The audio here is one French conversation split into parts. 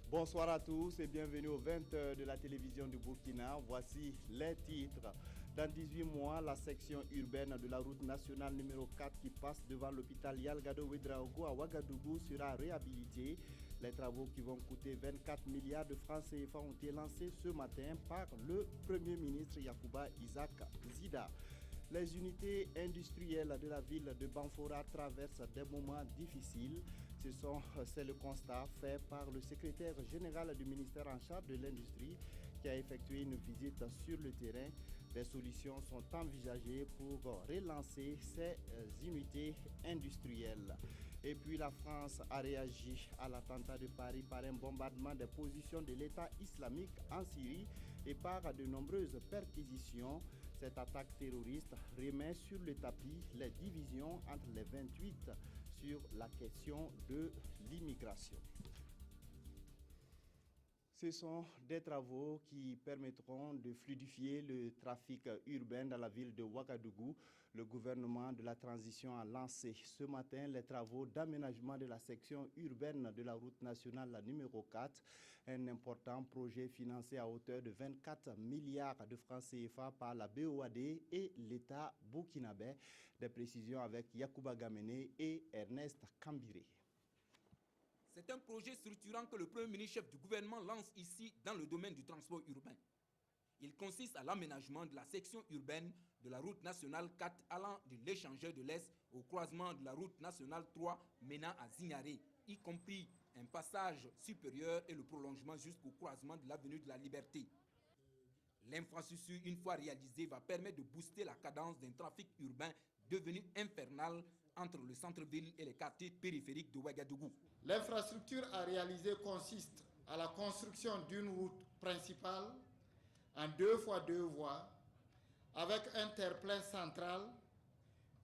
Bonsoir à tous et bienvenue aux 20h de la télévision du Burkina. Voici les titres. Dans 18 mois, la section urbaine de la route nationale numéro 4 qui passe devant l'hôpital Yalgado Ouedraogo à Ouagadougou sera réhabilitée. Les travaux qui vont coûter 24 milliards de francs CFA ont été lancés ce matin par le Premier ministre Yacouba Isaac Zida. Les unités industrielles de la ville de Banfora traversent des moments difficiles. C'est le constat fait par le secrétaire général du ministère en charge de l'industrie qui a effectué une visite sur le terrain. Des solutions sont envisagées pour relancer ces unités industrielles. Et puis la France a réagi à l'attentat de Paris par un bombardement des positions de l'État islamique en Syrie et par de nombreuses perquisitions. Cette attaque terroriste remet sur le tapis les divisions entre les 28 sur la question de l'immigration. Ce sont des travaux qui permettront de fluidifier le trafic urbain dans la ville de Ouagadougou. Le gouvernement de la transition a lancé ce matin les travaux d'aménagement de la section urbaine de la route nationale numéro 4, un important projet financé à hauteur de 24 milliards de francs CFA par la BOAD et l'État burkinabé. Des précisions avec Yacouba Gamené et Ernest Kambiré. C'est un projet structurant que le Premier ministre chef du gouvernement lance ici dans le domaine du transport urbain. Il consiste à l'aménagement de la section urbaine de la route nationale 4 allant de l'échangeur de l'Est au croisement de la route nationale 3 menant à Zignaré, y compris un passage supérieur et le prolongement jusqu'au croisement de l'avenue de la Liberté. L'infrastructure, une fois réalisée, va permettre de booster la cadence d'un trafic urbain devenu infernal entre le centre-ville et les quartiers périphériques de Ouagadougou. L'infrastructure à réaliser consiste à la construction d'une route principale en 2 fois 2 voies avec un terre-plein central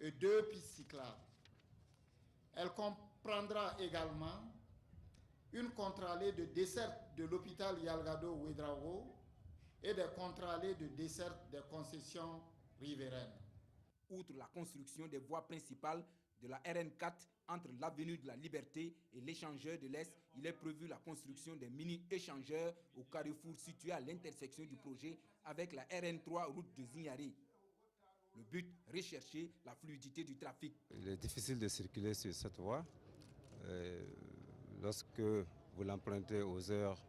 et 2 pistes cyclables. Elle comprendra également une contre-allée de desserte de l'hôpital Yalgado Ouedraogo et des contre-allées de desserte des concessions riveraines. Outre la construction des voies principales de la RN4 entre l'avenue de la Liberté et l'échangeur de l'Est, il est prévu la construction des mini-échangeurs au carrefour situé à l'intersection du projet avec la RN3 route de Zignaré. Le but, rechercher la fluidité du trafic. Il est difficile de circuler sur cette voie. Lorsque vous l'empruntez aux heures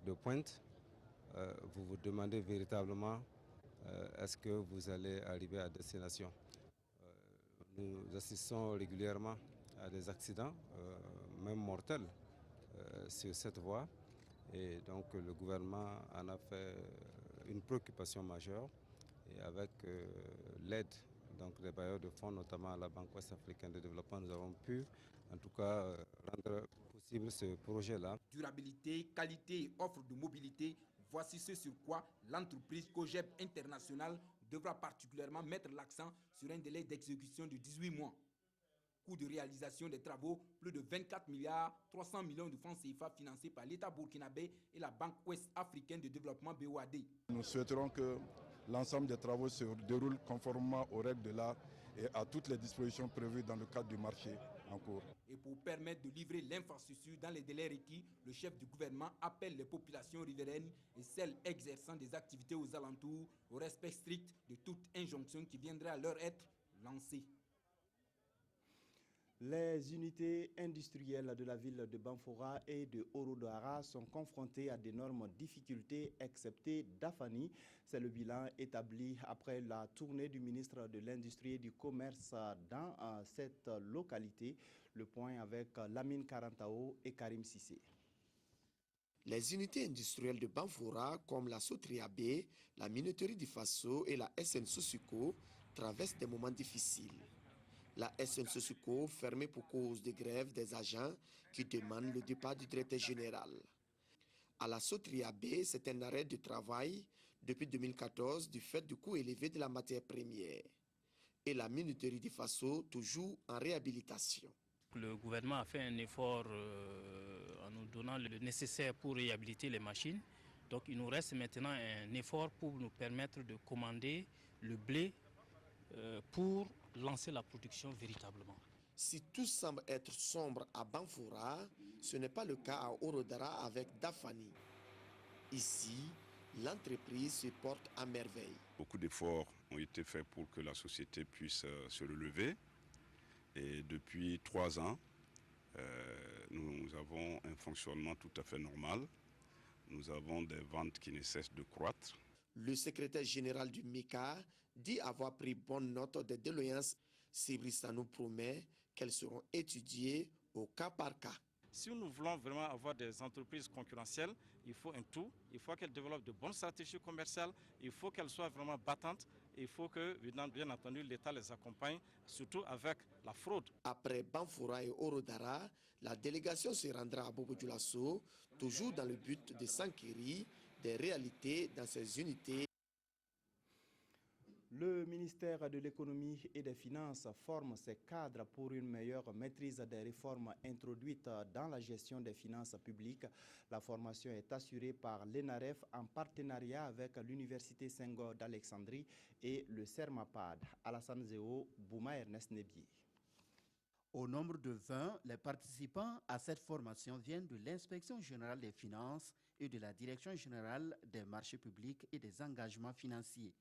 de pointe, vous vous demandez véritablement est-ce que vous allez arriver à destination. Nous assistons régulièrement à des accidents, même mortels, sur cette voie. Et donc le gouvernement en a fait une préoccupation majeure. Et avec l'aide des bailleurs de fonds, notamment à la Banque ouest-africaine de développement, nous avons pu en tout cas rendre possible ce projet-là. Durabilité, qualité et offre de mobilité, voici ce sur quoi l'entreprise COGEB International devra particulièrement mettre l'accent sur un délai d'exécution de 18 mois. Coût de réalisation des travaux, plus de 24 milliards 300 millions de francs CFA financés par l'État burkinabé et la Banque ouest-africaine de développement BOAD. Nous souhaiterons que l'ensemble des travaux se déroulent conformément aux règles de l'art et à toutes les dispositions prévues dans le cadre du marché en cours. Et pour permettre de livrer l'infrastructure dans les délais requis, le chef du gouvernement appelle les populations riveraines et celles exerçant des activités aux alentours au respect strict de toute injonction qui viendrait à leur être lancée. Les unités industrielles de la ville de Banfora et de Orodara sont confrontées à d'énormes difficultés, excepté Dafani. C'est le bilan établi après la tournée du ministre de l'Industrie et du Commerce dans cette localité. Le point avec Lamine Karantao et Karim Sissé. Les unités industrielles de Banfora, comme la Sotriabé, la Minoterie du Faso et la SN Sosuko, traversent des moments difficiles. La SN Sosuko fermée pour cause de grève des agents qui demandent le départ du directeur général. À la Sotriabé, c'est un arrêt de travail depuis 2014 du fait du coût élevé de la matière première. Et la Minoterie du Faso, toujours en réhabilitation. Le gouvernement a fait un effort en nous donnant le nécessaire pour réhabiliter les machines. Donc il nous reste maintenant un effort pour nous permettre de commander le blé pour lancer la production véritablement. Si tout semble être sombre à Banfora, Ce n'est pas le cas à Orodara avec Dafani. Ici, l'entreprise se porte à merveille. Beaucoup d'efforts ont été faits pour que la société puisse se relever. Et depuis 3 ans, nous avons un fonctionnement tout à fait normal. Nous avons des ventes qui ne cessent de croître. Le secrétaire général du MECA dit avoir pris bonne note des doléances. Sébristan nous promet qu'elles seront étudiées au cas par cas. Si nous voulons vraiment avoir des entreprises concurrentielles, il faut un tout. Il faut qu'elles développent de bonnes stratégies commerciales. Il faut qu'elles soient vraiment battantes. Il faut que, bien entendu, l'État les accompagne, surtout avec la fraude. Après Banfoura et Orodara, la délégation se rendra à Bobo-Dioulasso, toujours dans le but de s'enquérir des réalités dans ces unités. Le ministère de l'Économie et des Finances forme ses cadres pour une meilleure maîtrise des réformes introduites dans la gestion des finances publiques. La formation est assurée par l'ENAREF en partenariat avec l'Université Senghor d'Alexandrie et le CERMAPAD. Alassane Zéo, Bouma Ernest Nebier. Au nombre de 20, les participants à cette formation viennent de l'Inspection générale des finances et de la Direction générale des marchés publics et des engagements financiers.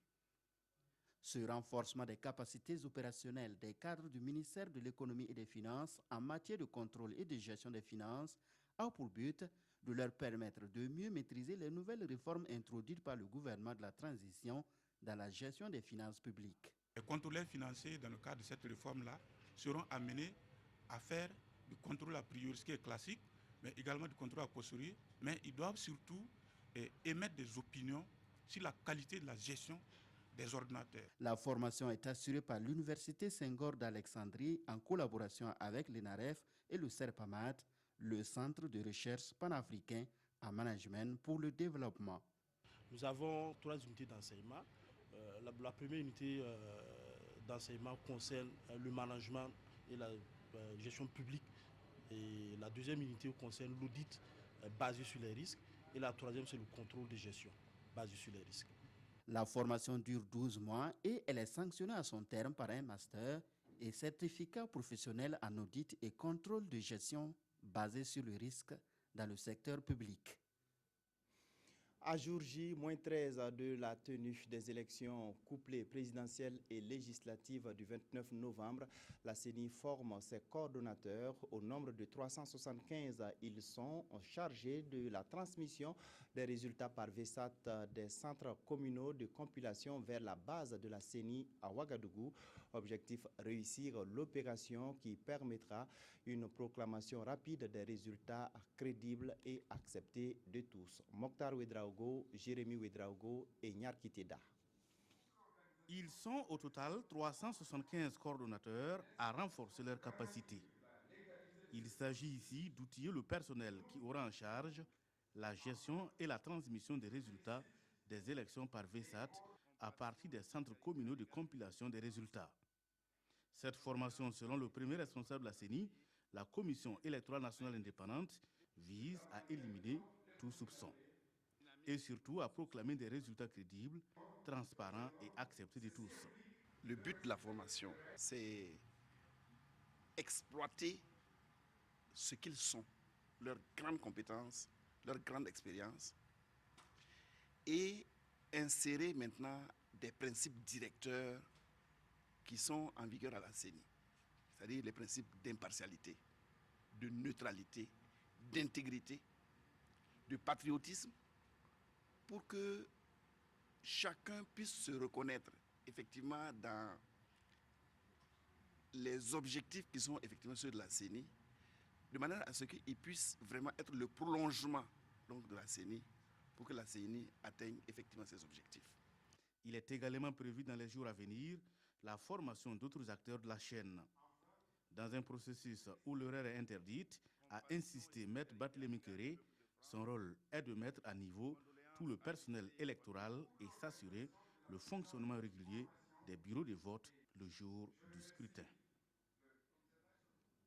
Ce renforcement des capacités opérationnelles des cadres du ministère de l'Économie et des Finances en matière de contrôle et de gestion des finances a pour but de leur permettre de mieux maîtriser les nouvelles réformes introduites par le gouvernement de la transition dans la gestion des finances publiques. Les contrôleurs financiers, dans le cadre de cette réforme-là, seront amenés à faire du contrôle a priori, ce qui est classique, mais également du contrôle a posteriori, mais ils doivent surtout émettre des opinions sur la qualité de la gestion des ordinateurs. La formation est assurée par l'Université Senghor d'Alexandrie en collaboration avec l'ENAREF et le CERPAMAT, le Centre de recherche panafricain en management pour le développement. Nous avons 3 unités d'enseignement. La première unité d'enseignement concerne le management et la gestion publique. Et la deuxième unité concerne l'audit basé sur les risques. Et la troisième, c'est le contrôle de gestion basé sur les risques. La formation dure 12 mois et elle est sanctionnée à son terme par un master et certificat professionnel en audit et contrôle de gestion basé sur le risque dans le secteur public. À jour J, -13 de la tenue des élections couplées présidentielles et législatives du 29 novembre, la CENI forme ses coordonnateurs. Au nombre de 375, ils sont chargés de la transmission des résultats par VESAT des centres communaux de compilation vers la base de la CENI à Ouagadougou. Objectif, réussir l'opération qui permettra une proclamation rapide des résultats crédibles et acceptés de tous. Mokhtar Ouedraogo, Jérémy Ouedraogo et Nyarki Teda. Ils sont au total 375 coordonnateurs à renforcer leurs capacités. Il s'agit ici d'outiller le personnel qui aura en charge la gestion et la transmission des résultats des élections par VESAT à partir des centres communaux de compilation des résultats. Cette formation, selon le premier responsable de la CENI, la Commission électorale nationale indépendante, vise à éliminer tout soupçon et surtout à proclamer des résultats crédibles, transparents et acceptés de tous. Le but de la formation, c'est exploiter ce qu'ils sont, leurs grandes compétences, leur grande expérience et insérer maintenant des principes directeurs qui sont en vigueur à la CENI, c'est-à-dire les principes d'impartialité, de neutralité, d'intégrité, de patriotisme, pour que chacun puisse se reconnaître effectivement dans les objectifs qui sont effectivement ceux de la CENI, de manière à ce qu'ils puissent vraiment être le prolongement donc, de la CENI, pour que la CENI atteigne effectivement ses objectifs. Il est également prévu dans les jours à venir la formation d'autres acteurs de la chaîne. Dans un processus où l'horaire est interdite, a insisté Maître Barthélémy Kéré, son rôle est de mettre à niveau tout le personnel électoral et s'assurer le fonctionnement régulier des bureaux de vote le jour du scrutin.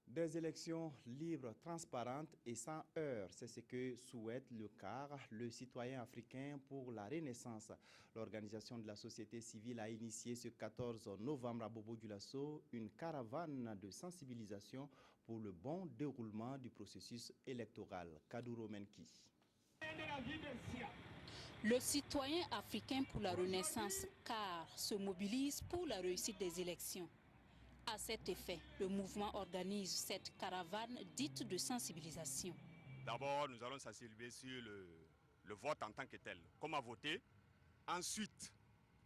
Des élections libres, transparentes et sans heurts, c'est ce que souhaite le CAR, le citoyen africain pour la Renaissance. L'organisation de la société civile a initié ce 14 novembre à Bobo-Dioulasso une caravane de sensibilisation pour le bon déroulement du processus électoral. Kadouro Menki. Le citoyen africain pour la Renaissance CAR se mobilise pour la réussite des élections. À cet effet, le mouvement organise cette caravane dite de sensibilisation. D'abord, nous allons sensibiliser sur le vote en tant que tel, comment voter. Ensuite,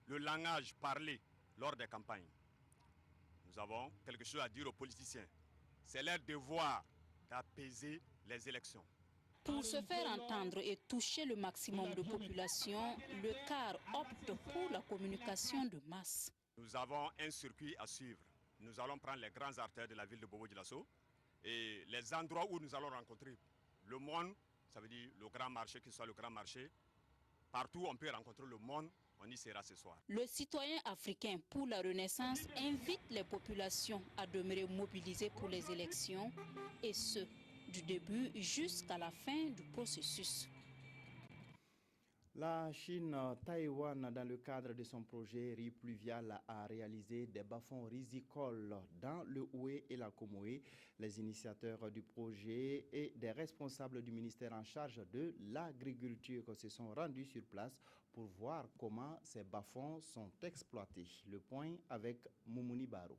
le langage parlé lors des campagnes. Nous avons quelque chose à dire aux politiciens. C'est leur devoir d'apaiser les élections. Pour se faire entendre et toucher le maximum de population, le CAR opte pour la communication de masse. Nous avons un circuit à suivre. Nous allons prendre les grands artères de la ville de Bobo-Dioulasso et les endroits où nous allons rencontrer le monde, ça veut dire le grand marché, qu'il soit le grand marché. Partout où on peut rencontrer le monde, on y sera ce soir. Le citoyen africain pour la Renaissance invite les populations à demeurer mobilisées pour les élections, et ce, du début jusqu'à la fin du processus. La Chine-Taïwan, dans le cadre de son projet riz pluvial, a réalisé des bas-fonds rizicoles dans le Houé et la Comoé. Les initiateurs du projet et des responsables du ministère en charge de l'agriculture se sont rendus sur place pour voir comment ces bas-fonds sont exploités. Le point avec Moumouni Baro.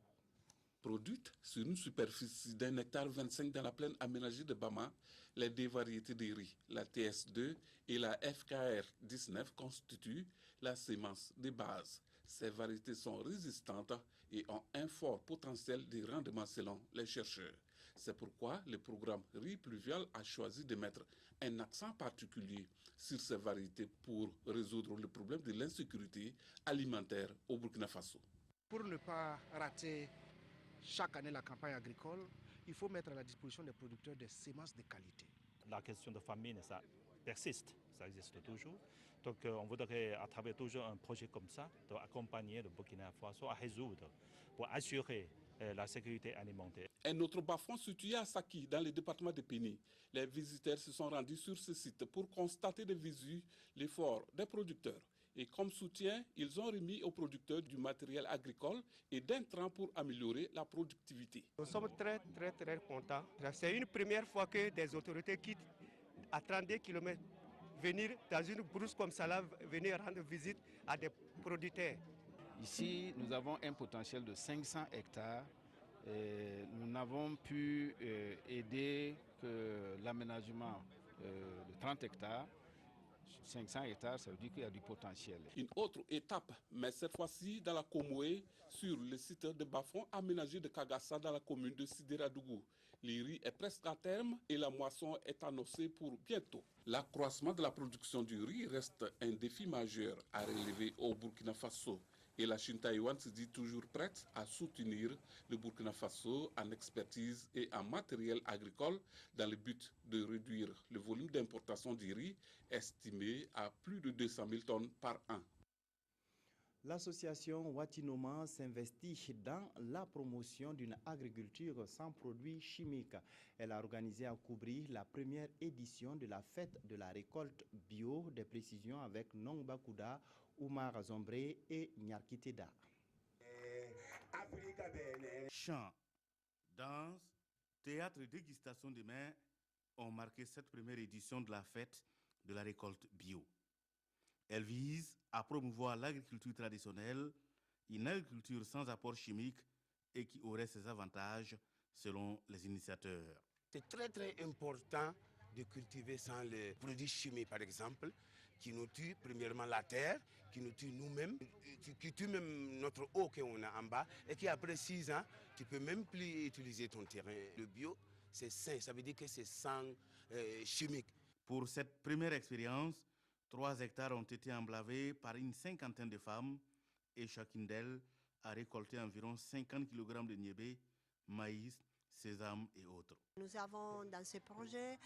Produites sur une superficie d'1,25 hectare dans la plaine aménagée de Bama, les deux variétés de riz, la TS2 et la FKR 19, constituent la sémence de base. Ces variétés sont résistantes et ont un fort potentiel de rendement selon les chercheurs. C'est pourquoi le programme Riz pluvial a choisi de mettre un accent particulier sur ces variétés pour résoudre le problème de l'insécurité alimentaire au Burkina Faso. Pour ne pas rater chaque année la campagne agricole, il faut mettre à la disposition des producteurs des semences de qualité. La question de famine, ça persiste, ça existe toujours. Donc on voudrait, à travers toujours un projet comme ça, accompagner le Burkina Faso à résoudre pour assurer la sécurité alimentaire. Un autre bas-fond situé à Saki, dans le département de Péni. Les visiteurs se sont rendus sur ce site pour constater de visu l'effort des producteurs. Et comme soutien, ils ont remis aux producteurs du matériel agricole et d'intrants pour améliorer la productivité. Nous sommes très contents. C'est une première fois que des autorités quittent à 32 km venir dans une brousse comme ça, là, venir rendre visite à des producteurs. Ici, nous avons un potentiel de 500 hectares. Nous n'avons pu aider que l'aménagement de 30 hectares. 500 hectares, ça veut dire qu'il y a du potentiel. Une autre étape, mais cette fois-ci dans la Comoé, sur le site de bas-fond aménagé de Kagassa dans la commune de Sidéradougou. Le riz est presque à terme et la moisson est annoncée pour bientôt. L'accroissement de la production du riz reste un défi majeur à relever au Burkina Faso. Et la Chine-Taïwan se dit toujours prête à soutenir le Burkina Faso en expertise et en matériel agricole dans le but de réduire le volume d'importation du riz estimé à plus de 200 000 tonnes par an. L'association Watinoma s'investit dans la promotion d'une agriculture sans produits chimiques. Elle a organisé à Koubri la première édition de la fête de la récolte bio. Des précisions avec Nongba Kouda, Oumar Zombré et Nyarkiteda. Chants, danse, théâtre et dégustation de mets ont marqué cette première édition de la fête de la récolte bio. Elle vise à promouvoir l'agriculture traditionnelle, une agriculture sans apport chimique et qui aurait ses avantages selon les initiateurs. C'est très important de cultiver sans les produits chimiques, par exemple, qui nous tuent premièrement la terre, qui nous tuent nous-mêmes, qui tuent même notre eau qu'on a en bas, et qui après 6 ans, tu ne peux même plus utiliser ton terrain. Le bio, c'est sain, ça veut dire que c'est sans chimique. Pour cette première expérience, 3 hectares ont été emblavés par une 50aine de femmes et chacune d'elles a récolté environ 50 kg de niébé, maïs, sésame et autres. Nous avons dans ce projet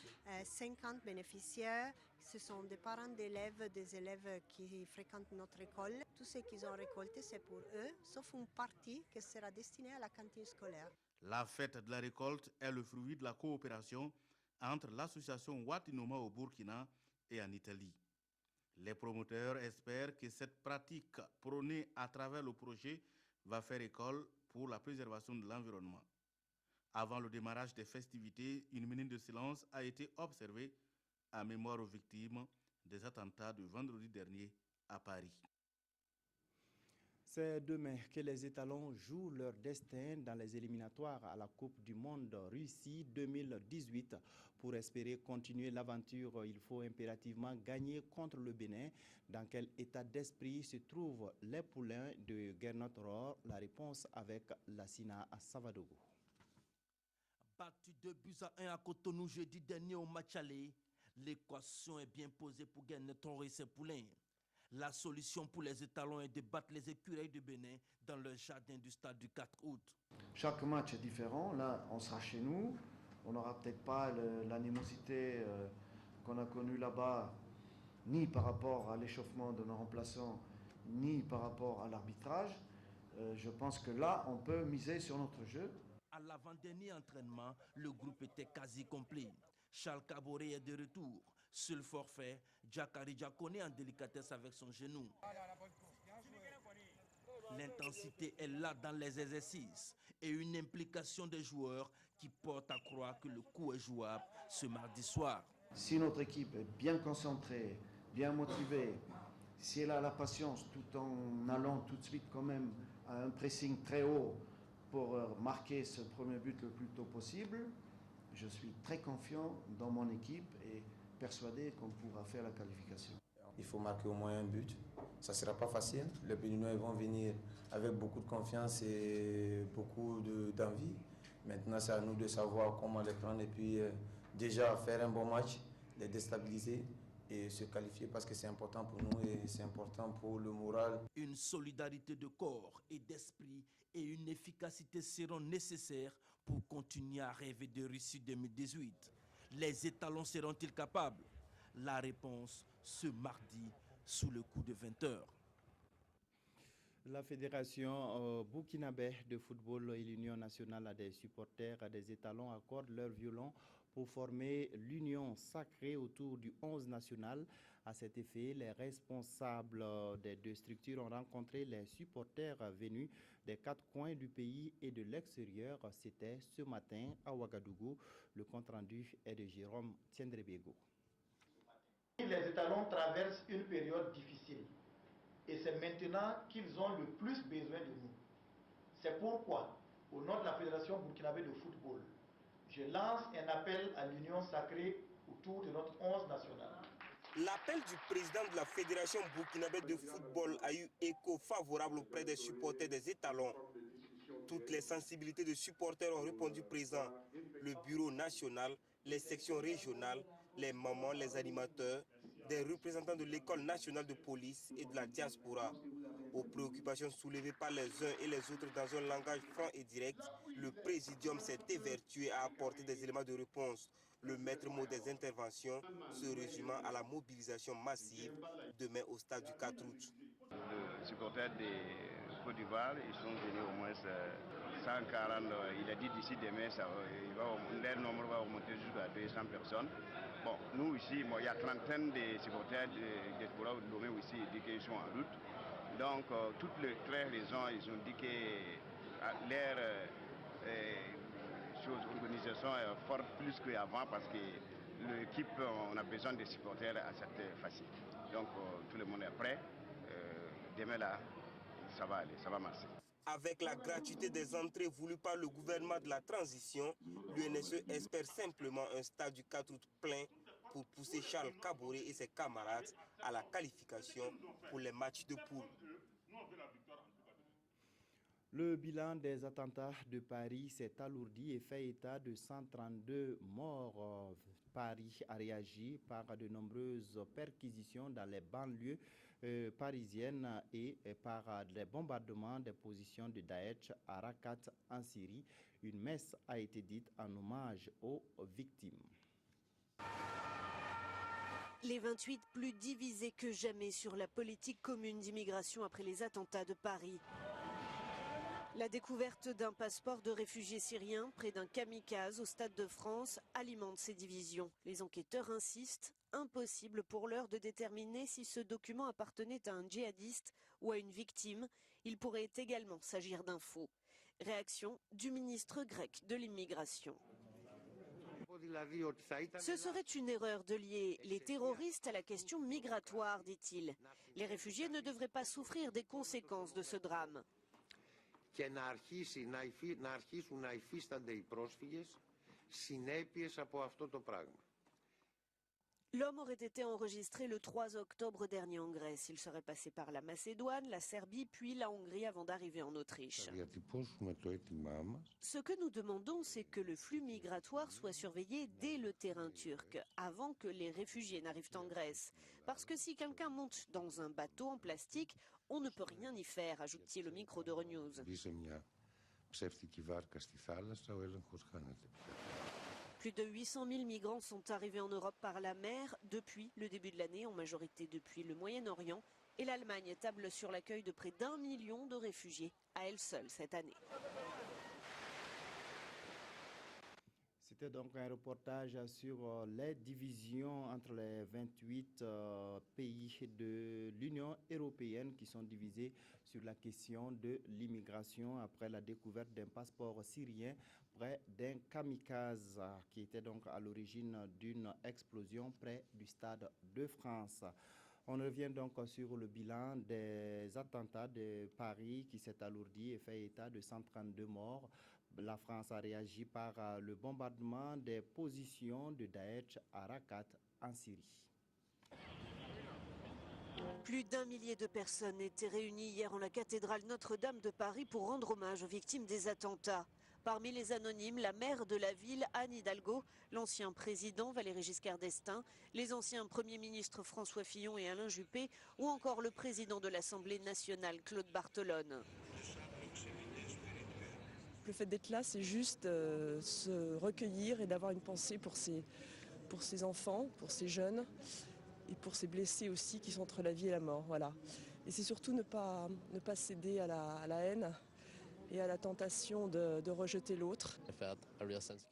50 bénéficiaires. Ce sont des parents d'élèves, des élèves qui fréquentent notre école. Tout ce qu'ils ont récolté, c'est pour eux, sauf une partie qui sera destinée à la cantine scolaire. La fête de la récolte est le fruit de la coopération entre l'association Watinoma au Burkina et en Italie. Les promoteurs espèrent que cette pratique prônée à travers le projet va faire école pour la préservation de l'environnement. Avant le démarrage des festivités, une minute de silence a été observée à mémoire aux victimes des attentats de vendredi dernier à Paris. C'est demain que les étalons jouent leur destin dans les éliminatoires à la Coupe du Monde Russie 2018. Pour espérer continuer l'aventure, il faut impérativement gagner contre le Bénin. Dans quel état d'esprit se trouvent les poulains de Gernot Rohr? La réponse avec Lassina Savadogo. Battu 2-1 à Cotonou jeudi dernier au match aller, l'équation est bien posée pour Gernot Rohr et ses poulains. La solution pour les étalons est de battre les écureuils de Bénin dans le jardin du stade du 4 août. Chaque match est différent. Là, on sera chez nous. On n'aura peut-être pas l'animosité qu'on a connue là-bas, ni par rapport à l'échauffement de nos remplaçants, ni par rapport à l'arbitrage. Je pense que là, on peut miser sur notre jeu. À l'avant-dernier entraînement, le groupe était quasi complet. Charles Caboret est de retour. Seul forfait, Jakari Diakone en délicatesse avec son genou. L'intensité est là dans les exercices et une implication des joueurs qui porte à croire que le coup est jouable ce mardi soir. Si notre équipe est bien concentrée, bien motivée, si elle a la patience tout en allant tout de suite quand même à un pressing très haut pour marquer ce premier but le plus tôt possible, je suis très confiant dans mon équipe et persuadé qu'on pourra faire la qualification. Il faut marquer au moins un but. Ça ne sera pas facile. Les Béninois vont venir avec beaucoup de confiance et beaucoup d'envie. Maintenant, c'est à nous de savoir comment les prendre et puis déjà faire un bon match, les déstabiliser et se qualifier parce que c'est important pour nous et c'est important pour le moral. Une solidarité de corps et d'esprit et une efficacité seront nécessaires pour continuer à rêver de Russie 2018. Les étalons seront-ils capables? La réponse ce mardi sous le coup de 20h. La Fédération burkinabé de football et l'Union nationale des supporters des étalons accordent leur violon pour former l'union sacrée autour du 11 national. À cet effet, les responsables des deux structures ont rencontré les supporters venus des 4 coins du pays et de l'extérieur. C'était ce matin à Ouagadougou. Le compte-rendu est de Jérôme Tiendrebego. Les étalons traversent une période difficile et c'est maintenant qu'ils ont le plus besoin de nous. C'est pourquoi, au nom de la Fédération burkinabé de football, je lance un appel à l'union sacrée autour de notre 11 national. L'appel du président de la Fédération burkinabé de football a eu écho favorable auprès des supporters des étalons. Toutes les sensibilités de supporters ont répondu présent. Le bureau national, les sections régionales, les mamans, les animateurs, des représentants de l'école nationale de police et de la diaspora. Aux préoccupations soulevées par les uns et les autres dans un langage franc et direct, le présidium s'est évertué à apporter des éléments de réponse. Le maître mot des interventions se résumant à la mobilisation massive demain au stade du 4 août. Les supporters de Côte d'Ivoire, ils sont venus au moins 140, il a dit d'ici demain, leur nombre va augmenter jusqu'à 200 personnes. Bon, nous ici, il y a trentaine de supporters de diaspora de Lomé aussi, ils disent qu'ils sont en route. Donc, toutes les 13 raisons, ils ont dit que leur organisation est fort plus qu'avant parce que l'équipe, on a besoin de supporters à cette facile. Donc, tout le monde est prêt. Demain là, ça va aller, ça va marcher. Avec la gratuité des entrées voulues par le gouvernement de la transition, l'UNSE espère simplement un stade du 4 août plein pour pousser Charles Caboret et ses camarades à la qualification pour les matchs de poule. Le bilan des attentats de Paris s'est alourdi et fait état de 132 morts. Paris a réagi par de nombreuses perquisitions dans les banlieues parisiennes et par les bombardements des positions de Daesh à Rakat en Syrie. Une messe a été dite en hommage aux victimes. Les 28 plus divisés que jamais sur la politique commune d'immigration après les attentats de Paris. La découverte d'un passeport de réfugiés syriens près d'un kamikaze au Stade de France alimente ces divisions. Les enquêteurs insistent, impossible pour l'heure de déterminer si ce document appartenait à un djihadiste ou à une victime. Il pourrait également s'agir d'un faux. Réaction du ministre grec de l'immigration. Ce serait une erreur de lier les terroristes à la question migratoire, dit-il. Les réfugiés ne devraient pas souffrir des conséquences de ce drame. L'homme aurait été enregistré le 3 octobre dernier en Grèce. Il serait passé par la Macédoine, la Serbie, puis la Hongrie avant d'arriver en Autriche. Ce que nous demandons, c'est que le flux migratoire soit surveillé dès le terrain turc, avant que les réfugiés n'arrivent en Grèce. Parce que si quelqu'un monte dans un bateau en plastique, on ne peut rien y faire, ajoute-t-il au micro d'Euronews. Plus de 800 000 migrants sont arrivés en Europe par la mer depuis le début de l'année, en majorité depuis le Moyen-Orient. Et l'Allemagne table sur l'accueil de près d'1 million de réfugiés à elle seule cette année. C'était donc un reportage sur les divisions entre les 28 pays de l'Union européenne qui sont divisés sur la question de l'immigration après la découverte d'un passeport syrien près d'un kamikaze qui était donc à l'origine d'une explosion près du Stade de France. On revient donc sur le bilan des attentats de Paris qui s'est alourdi et fait état de 132 morts. La France a réagi par le bombardement des positions de Daesh à Raqqa en Syrie. Plus d'1 millier de personnes étaient réunies hier en la cathédrale Notre-Dame de Paris pour rendre hommage aux victimes des attentats. Parmi les anonymes, la maire de la ville, Anne Hidalgo, l'ancien président Valéry Giscard d'Estaing, les anciens premiers ministres François Fillon et Alain Juppé, ou encore le président de l'Assemblée nationale, Claude Barthelone. Le fait d'être là, c'est juste se recueillir et d'avoir une pensée pour ces enfants, pour ces jeunes et pour ces blessés aussi qui sont entre la vie et la mort. Voilà. Et c'est surtout ne pas céder à la haine et à la tentation de rejeter l'autre.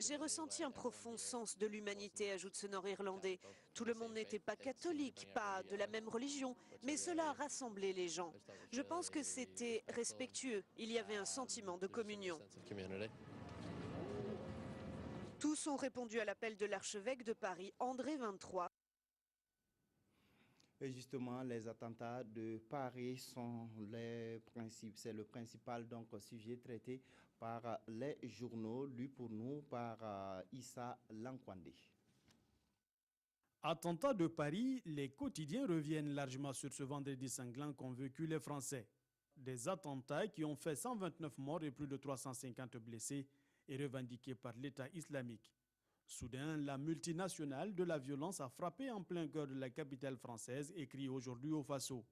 J'ai ressenti un profond sens de l'humanité, ajoute ce Nord-Irlandais. Tout le monde n'était pas catholique, pas de la même religion, mais cela a rassemblé les gens. Je pense que c'était respectueux, il y avait un sentiment de communion. Tous ont répondu à l'appel de l'archevêque de Paris, André XXIII. Et justement, les attentats de Paris sont c'est le principal donc, sujet traité par les journaux, lu pour nous par Issa Lankwande. Attentats de Paris, les quotidiens reviennent largement sur ce vendredi sanglant qu'ont vécu les Français. Des attentats qui ont fait 129 morts et plus de 350 blessés et revendiqués par l'État islamique. Soudain, la multinationale de la violence a frappé en plein cœur de la capitale française, écrit aujourd'hui au Faso.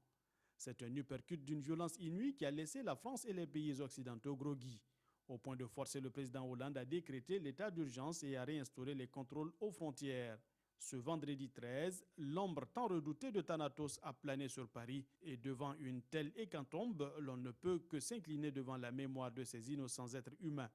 C'est un uppercut d'une violence inouïe qui a laissé la France et les pays occidentaux groggy, au point de forcer le président Hollande à décréter l'état d'urgence et à réinstaurer les contrôles aux frontières. Ce vendredi 13, l'ombre tant redoutée de Thanatos a plané sur Paris et devant une telle hécatombe, l'on ne peut que s'incliner devant la mémoire de ces innocents êtres humains.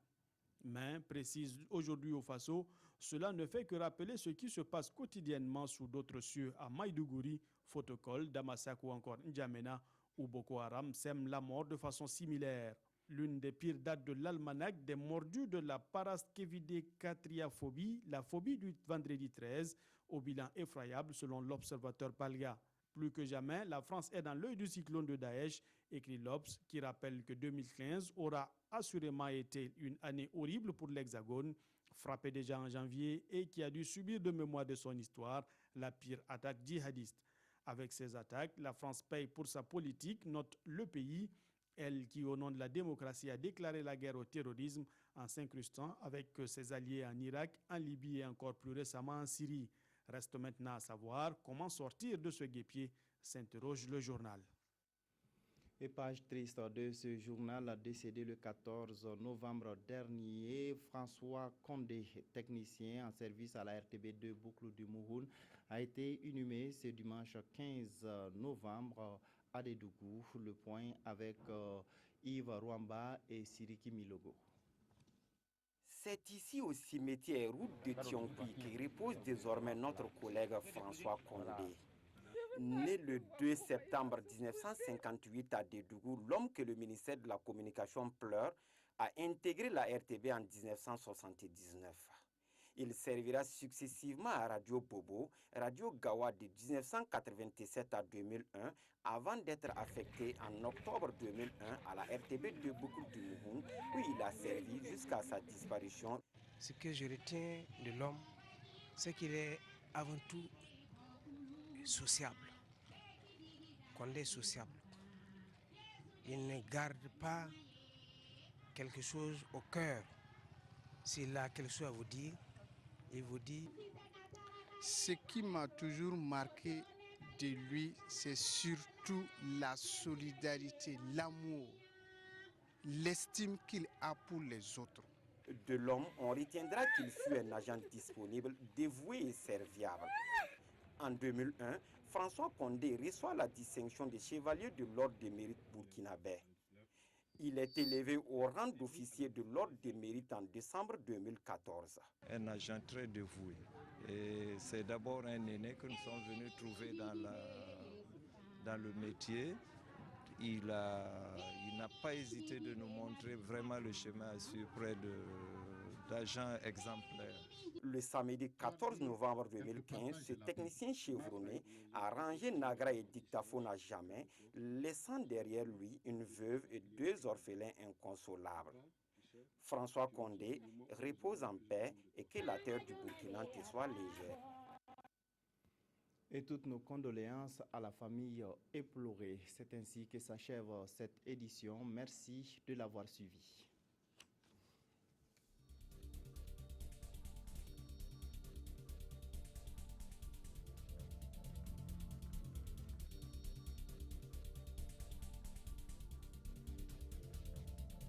Mais, précise aujourd'hui au Faso, cela ne fait que rappeler ce qui se passe quotidiennement sous d'autres cieux à Maïdougouri, Fotokol, Damasak ou encore N'Djamena, où Boko Haram sème la mort de façon similaire. L'une des pires dates de l'almanach des mordus de la paraskevidécatriaphobie, la phobie du vendredi 13, au bilan effroyable selon l'observateur Palga. Plus que jamais, la France est dans l'œil du cyclone de Daesh, écrit l'Obs, qui rappelle que 2015 aura assurément été une année horrible pour l'Hexagone, frappé déjà en janvier et qui a dû subir de mémoire de son histoire la pire attaque djihadiste. Avec ces attaques, la France paye pour sa politique, note Le Pays, elle qui, au nom de la démocratie, a déclaré la guerre au terrorisme en s'incrustant avec ses alliés en Irak, en Libye et encore plus récemment en Syrie. Reste maintenant à savoir comment sortir de ce guêpier, s'interroge le journal. Et page triste de ce journal, a décédé le 14 novembre dernier. François Condé, technicien en service à la RTB2 Boucle du Mouhoun, a été inhumé ce dimanche 15 novembre à Dédougou. Le point avec Yves Rwamba et Siriki Milogo. C'est ici au cimetière route de Tionki qui repose désormais notre collègue François Condé. Né le 2 septembre 1958 à Dédougou, l'homme que le ministère de la Communication pleure a intégré la RTB en 1979. Il servira successivement à Radio Bobo, Radio Gawa de 1987 à 2001, avant d'être affecté en octobre 2001 à la RTB de Boukoul du Mouhoun, où il a servi jusqu'à sa disparition. Ce que je retiens de l'homme, c'est qu'il est avant tout sociable. Condé est sociable. Il ne garde pas quelque chose au cœur. S'il a quelque chose à vous dire, il vous dit. Ce qui m'a toujours marqué de lui, c'est surtout la solidarité, l'amour, l'estime qu'il a pour les autres. De l'homme, on retiendra qu'il fut un agent disponible, dévoué et serviable. En 2001, François Condé reçoit la distinction de chevalier de l'ordre des mérites burkinabé. Il est élevé au rang d'officier de l'ordre des mérites en décembre 2014. Un agent très dévoué. Et c'est d'abord un aîné que nous sommes venus trouver dans le métier. Il n'a pas hésité de nous montrer vraiment le chemin à suivre près d'agents exemplaires. Le samedi 14 novembre 2015, ce technicien chevronné a rangé Nagra et dictaphone à jamais, laissant derrière lui une veuve et 2 orphelins inconsolables. François Condé repose en paix et que la terre du Burkina te soit légère. Et toutes nos condoléances à la famille éplorée. C'est ainsi que s'achève cette édition. Merci de l'avoir suivi.